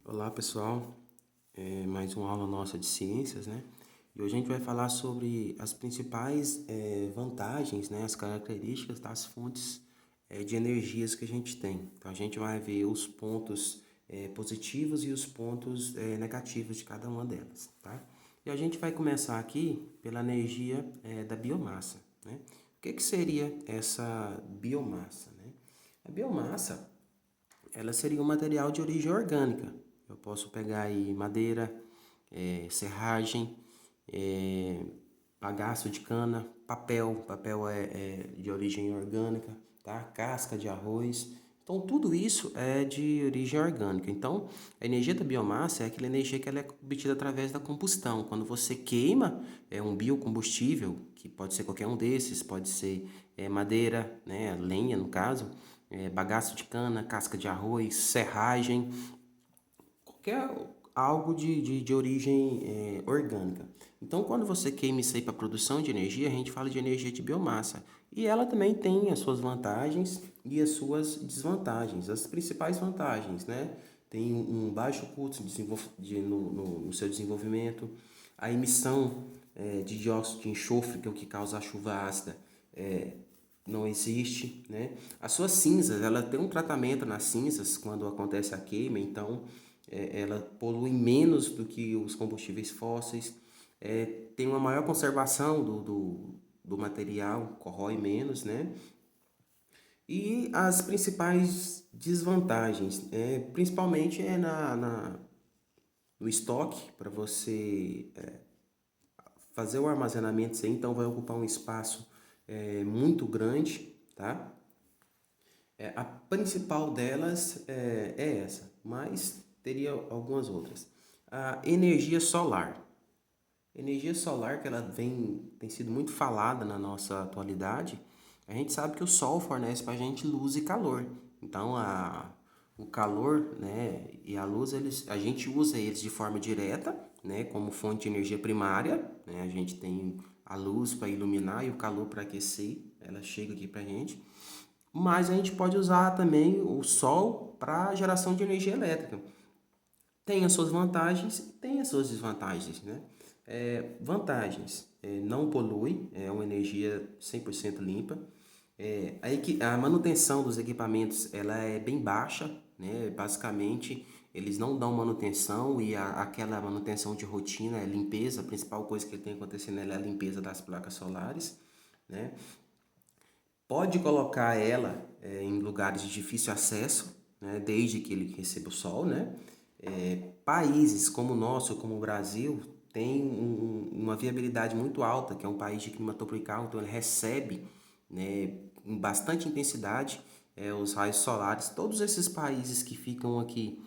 Olá pessoal, mais uma aula nossa de ciências, né? E hoje a gente vai falar sobre as principais vantagens, né? As características das fontes de energias que a gente tem. Então a gente vai ver os pontos positivos e os pontos negativos de cada uma delas, tá? E a gente vai começar aqui pela energia da biomassa, né? O que seria essa biomassa, né? A biomassa ela seria um material de origem orgânica. Eu posso pegar aí madeira, serragem, é, bagaço de cana, papel é de origem orgânica, tá? Casca de arroz. Então, tudo isso é de origem orgânica. Então, a energia da biomassa é aquela energia que ela é obtida através da combustão. Quando você queima um biocombustível, que pode ser qualquer um desses, pode ser madeira, né, lenha no caso, bagaço de cana, casca de arroz, serragem, qualquer algo de origem orgânica. Então, quando você queima isso aí para produção de energia, a gente fala de energia de biomassa. E ela também tem as suas vantagens e as suas desvantagens. As principais vantagens, né? Tem um baixo custo no seu desenvolvimento, a emissão de dióxido de enxofre, que é o que causa a chuva ácida, não existe, né? As suas cinzas, ela tem um tratamento nas cinzas quando acontece a queima, então ela polui menos do que os combustíveis fósseis, tem uma maior conservação do material, corrói menos, né? E as principais desvantagens, principalmente no estoque, para você fazer o armazenamento, você então vai ocupar um espaço muito grande, tá? A principal delas é essa, mas teria algumas outras. A energia solar. Energia solar, que ela tem sido muito falada na nossa atualidade, a gente sabe que o sol fornece para a gente luz e calor. Então, o calor, né, e a luz, a gente usa eles de forma direta, né, como fonte de energia primária. Né, a gente tem a luz para iluminar e o calor para aquecer, ela chega aqui para a gente. Mas a gente pode usar também o sol para geração de energia elétrica. Tem as suas vantagens e tem as suas desvantagens, né? Vantagens, não polui, é uma energia 100% limpa. A manutenção dos equipamentos ela é bem baixa, né? Basicamente, eles não dão manutenção e aquela manutenção de rotina, limpeza, a principal coisa que tem acontecendo é a limpeza das placas solares, né? Pode colocar ela em lugares de difícil acesso, né, desde que ele receba o sol, né? Países como o nosso, como o Brasil, tem uma viabilidade muito alta, que é um país de clima tropical, então ele recebe, né, com bastante intensidade os raios solares. Todos esses países que ficam aqui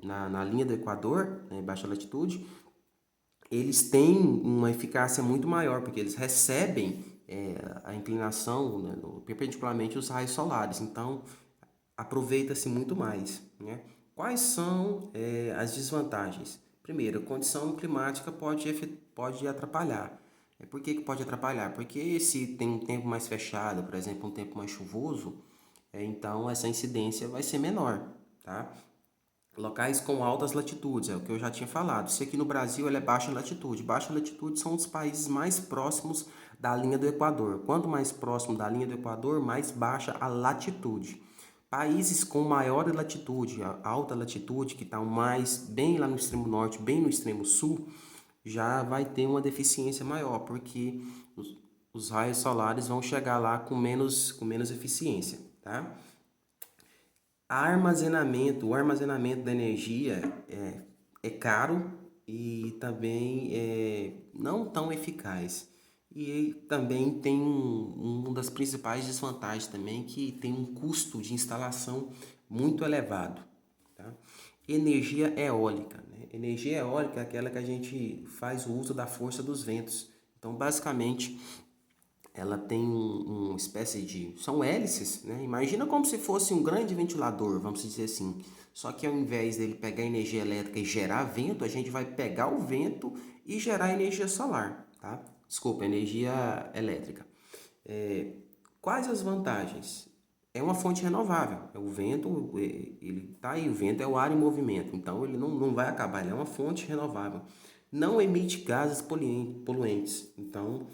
na linha do Equador, né, baixa latitude, eles têm uma eficácia muito maior, porque eles recebem a inclinação, né, perpendicularmente os raios solares. Então, aproveita-se muito mais, né? Quais são as desvantagens? Primeiro, a condição climática pode atrapalhar. Por que pode atrapalhar? Porque se tem um tempo mais fechado, por exemplo, um tempo mais chuvoso, então essa incidência vai ser menor, tá? Locais com altas latitudes, é o que eu já tinha falado. Se aqui no Brasil ela é baixa latitude. Baixa latitude são os países mais próximos da linha do Equador. Quanto mais próximo da linha do Equador, mais baixa a latitude. Países com maior latitude, alta latitude, que estão mais bem lá no extremo norte, bem no extremo sul, já vai ter uma deficiência maior, porque os raios solares vão chegar lá com menos eficiência, tá? O armazenamento da energia é caro e também não tão eficaz. E também tem uma das principais desvantagens também, que tem um custo de instalação muito elevado. Tá? Energia eólica, né? Energia eólica é aquela que a gente faz o uso da força dos ventos. Então, basicamente, ela tem uma espécie de... São hélices, né? Imagina como se fosse um grande ventilador, vamos dizer assim. Só que ao invés dele pegar energia elétrica e gerar vento, a gente vai pegar o vento e gerar energia solar, tá? Desculpa, energia elétrica. Quais as vantagens? É uma fonte renovável. O vento, ele está tá aí, o vento é o ar em movimento, então ele não vai acabar, ele é uma fonte renovável. Não emite gases poluentes, então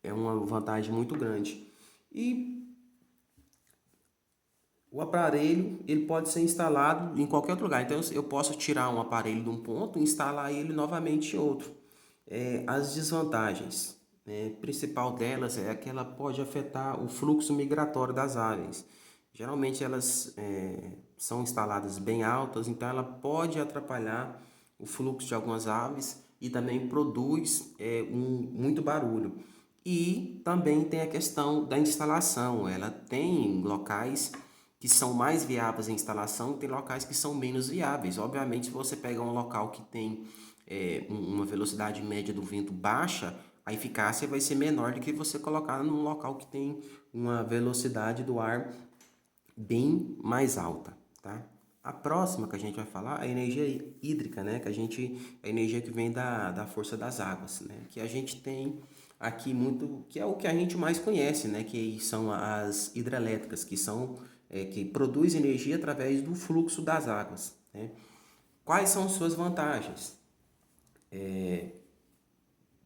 é uma vantagem muito grande. E o aparelho ele pode ser instalado em qualquer outro lugar. Então eu posso tirar um aparelho de um ponto e instalar ele novamente em outro. As desvantagens, né? Principal delas é que ela pode afetar o fluxo migratório das aves. Geralmente elas são instaladas bem altas, então ela pode atrapalhar o fluxo de algumas aves e também produz muito barulho. E também tem a questão da instalação. Ela tem locais que são mais viáveis em instalação e tem locais que são menos viáveis. Obviamente, se você pegar um local que tem uma velocidade média do vento baixa, a eficácia vai ser menor do que você colocar num local que tem uma velocidade do ar bem mais alta, tá? A próxima que a gente vai falar é a energia hídrica, né? A energia que vem da força das águas, né? Que a gente tem aqui muito, que é o que a gente mais conhece, né? Que são as hidrelétricas, que produzem energia através do fluxo das águas, né? Quais são suas vantagens?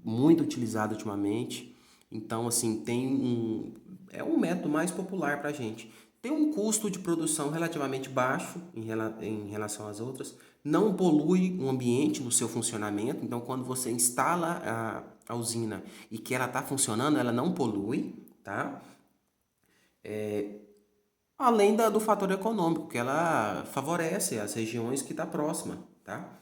Muito utilizado ultimamente. Então, assim, é um método mais popular para a gente. Tem um custo de produção relativamente baixo em relação às outras. Não polui o ambiente no seu funcionamento. Então, quando você instala a usina e que ela está funcionando, ela não polui, tá? Além do fator econômico, que ela favorece as regiões que está próxima, tá?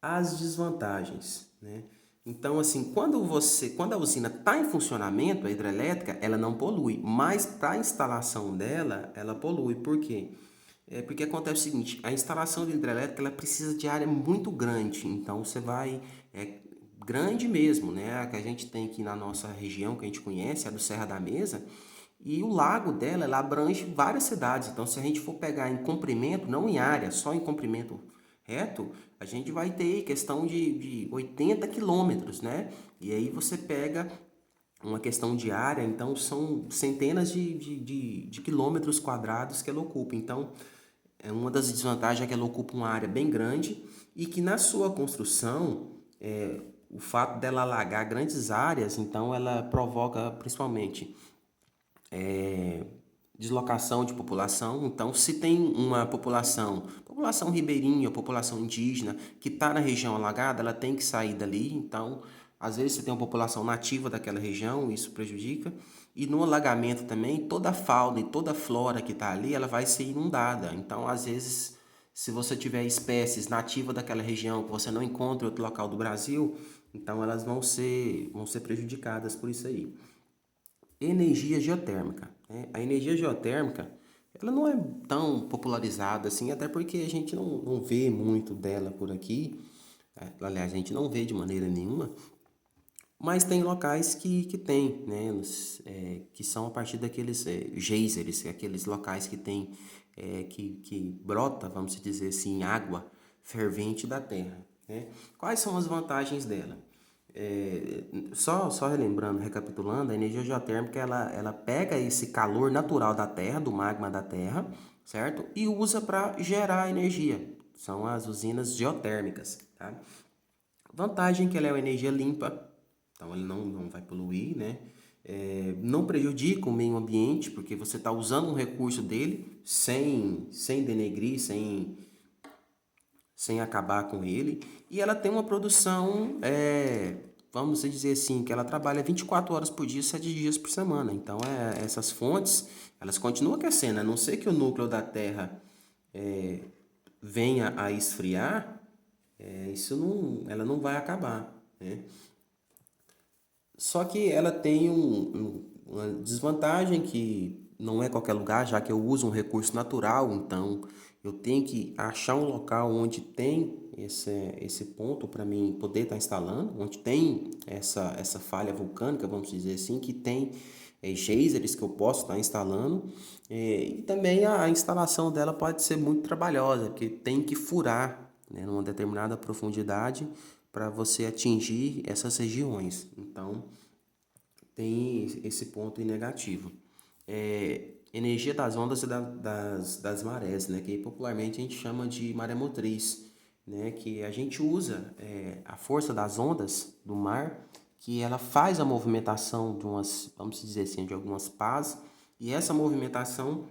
As desvantagens, né? Então, assim, quando a usina está em funcionamento, a hidrelétrica, ela não polui, mas para a instalação dela, ela polui. Por quê? Porque acontece o seguinte, a instalação de hidrelétrica, ela precisa de área muito grande, então grande mesmo, né? A que a gente tem aqui na nossa região, que a gente conhece, a do Serra da Mesa, e o lago dela, ela abrange várias cidades. Então, se a gente for pegar em comprimento, não em área, só em comprimento reto, a gente vai ter questão de 80 quilômetros, né? E aí você pega uma questão de área, então são centenas de quilômetros quadrados que ela ocupa. Então, uma das desvantagens é que ela ocupa uma área bem grande e que na sua construção, o fato dela alagar grandes áreas, então ela provoca principalmente deslocação de população. Então, se tem uma população ribeirinha, população indígena, que está na região alagada, ela tem que sair dali. Então, às vezes você tem uma população nativa daquela região, isso prejudica. E no alagamento também, toda a fauna e toda a flora que está ali, ela vai ser inundada. Então, às vezes, se você tiver espécies nativas daquela região que você não encontra em outro local do Brasil, então elas vão ser prejudicadas por isso aí. Energia geotérmica, né? A energia geotérmica, ela não é tão popularizada assim, até porque a gente não vê muito dela por aqui. Aliás, a gente não vê de maneira nenhuma, mas tem locais que tem, né? Que são a partir daqueles geysers, aqueles locais que tem, que brota, vamos dizer assim, água fervente da terra, né? Quais são as vantagens dela? Só relembrando, recapitulando, a energia geotérmica ela pega esse calor natural da terra, do magma da terra, certo? E usa para gerar energia. São as usinas geotérmicas, tá? Vantagem que ela é uma energia limpa, então ele não vai poluir, né? Não prejudica o meio ambiente, porque você está usando um recurso dele sem denegrir, sem acabar com ele. E ela tem uma produção, vamos dizer assim, que ela trabalha 24 horas por dia, 7 dias por semana. Então, essas fontes, elas continuam aquecendo, a não ser que o núcleo da Terra venha a esfriar, ela não vai acabar, né? Só que ela tem uma desvantagem que não é qualquer lugar, já que eu uso um recurso natural, então eu tenho que achar um local onde tem esse ponto para mim poder estar instalando, onde tem essa falha vulcânica, vamos dizer assim, que tem geysers que eu posso estar instalando. E também a instalação dela pode ser muito trabalhosa, porque tem que furar, né, numa determinada profundidade para você atingir essas regiões. Então, tem esse ponto negativo. energia das ondas e das marés, né? Que popularmente a gente chama de maré motriz, né? Que a gente usa a força das ondas do mar, que ela faz a movimentação de umas, vamos dizer assim, de algumas pás, e essa movimentação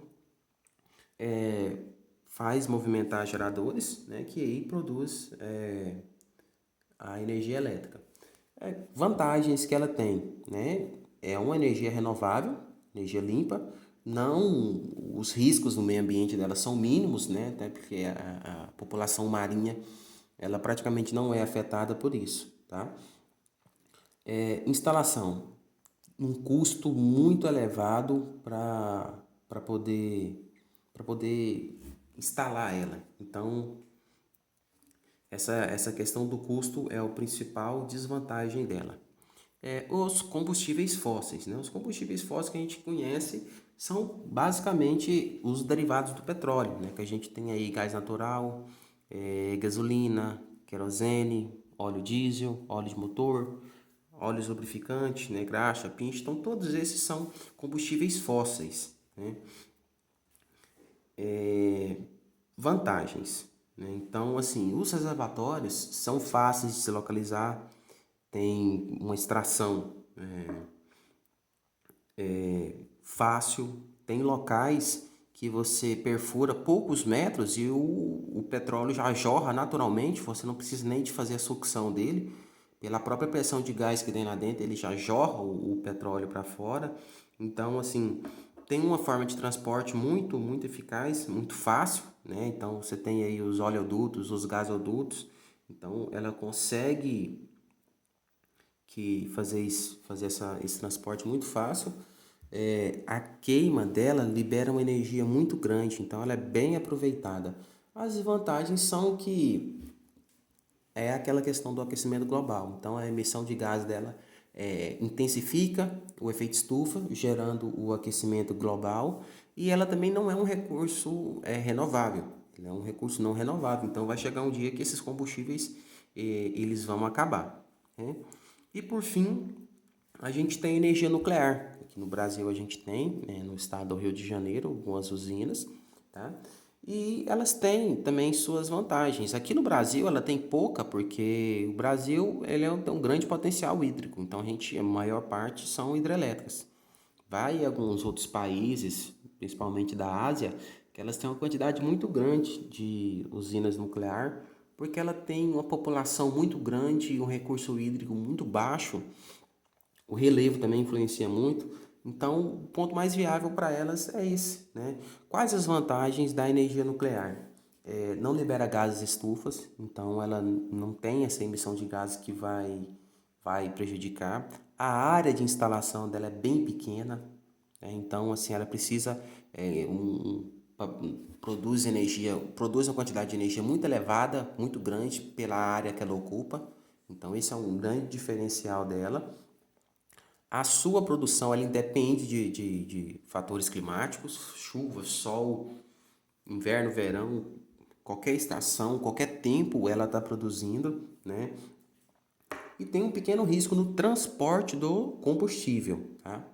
faz movimentar geradores, né? Que aí produz a energia elétrica. Vantagens que ela tem, né? É uma energia renovável, energia limpa, não os riscos no meio ambiente dela são mínimos, né? Até porque a população marinha ela praticamente não é afetada por isso, tá? Instalação, um custo muito elevado para poder instalar ela. Então, essa questão do custo é o principal desvantagem dela. Os combustíveis fósseis, né? Os combustíveis fósseis que a gente conhece são basicamente os derivados do petróleo, né? Que a gente tem aí gás natural, gasolina, querosene, óleo diesel, óleo de motor, óleos lubrificantes, né? Graxa, pinche. Então todos esses são combustíveis fósseis, né? Vantagens, né? Então, assim, os reservatórios são fáceis de se localizar, tem uma extração fácil, tem locais que você perfura poucos metros e o petróleo já jorra naturalmente, você não precisa nem de fazer a sucção dele, pela própria pressão de gás que tem lá dentro, ele já jorra o petróleo para fora. Então, assim, tem uma forma de transporte muito, muito eficaz, muito fácil, né? Então, você tem aí os oleodutos, os gasodutos, então ela consegue fazer esse transporte muito fácil. A queima dela libera uma energia muito grande, então ela é bem aproveitada. As vantagens são que é aquela questão do aquecimento global. Então a emissão de gás dela intensifica o efeito estufa, gerando o aquecimento global. E ela também não é um recurso renovável. Ela é um recurso não renovável. Então vai chegar um dia que esses combustíveis eles vão acabar, né? E por fim, a gente tem energia nuclear. Aqui no Brasil a gente tem, né, no estado do Rio de Janeiro, algumas usinas, tá? E elas têm também suas vantagens. Aqui no Brasil ela tem pouca, porque o Brasil tem um grande potencial hídrico. Então a maior parte são hidrelétricas. Vai em alguns outros países, principalmente da Ásia, que elas têm uma quantidade muito grande de usinas nuclear, porque ela tem uma população muito grande e um recurso hídrico muito baixo. O relevo também influencia muito. Então, o ponto mais viável para elas é esse, né? Quais as vantagens da energia nuclear? Não libera gases estufas, então ela não tem essa emissão de gases que vai prejudicar. A área de instalação dela é bem pequena, né? Então, assim, ela precisa produz uma quantidade de energia muito elevada, muito grande pela área que ela ocupa. Então, esse é um grande diferencial dela. A sua produção ela independe de fatores climáticos, chuva, sol, inverno, verão, qualquer estação, qualquer tempo ela está produzindo, né? E tem um pequeno risco no transporte do combustível, tá?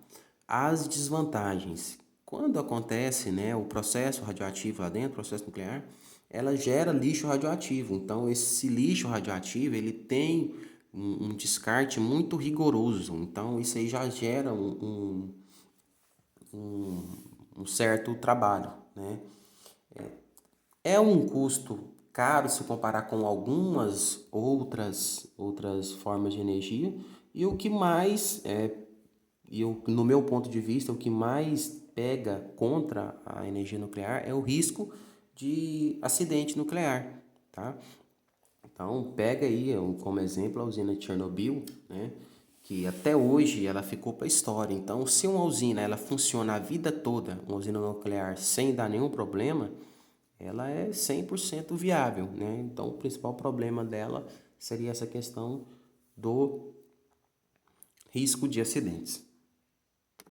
As desvantagens. Quando acontece, né, o processo radioativo lá dentro, o processo nuclear, ela gera lixo radioativo. Então, esse lixo radioativo, ele tem um descarte muito rigoroso. Então, isso aí já gera um certo trabalho, né? É um custo caro se comparar com algumas outras formas de energia. E o que mais, no meu ponto de vista, o que mais pega contra a energia nuclear é o risco de acidente nuclear, tá? Então, pega aí como exemplo a usina de Chernobyl, né? Que até hoje ela ficou para a história. Então, se uma usina ela funciona a vida toda, uma usina nuclear sem dar nenhum problema, ela é 100% viável, né? Então, o principal problema dela seria essa questão do risco de acidentes.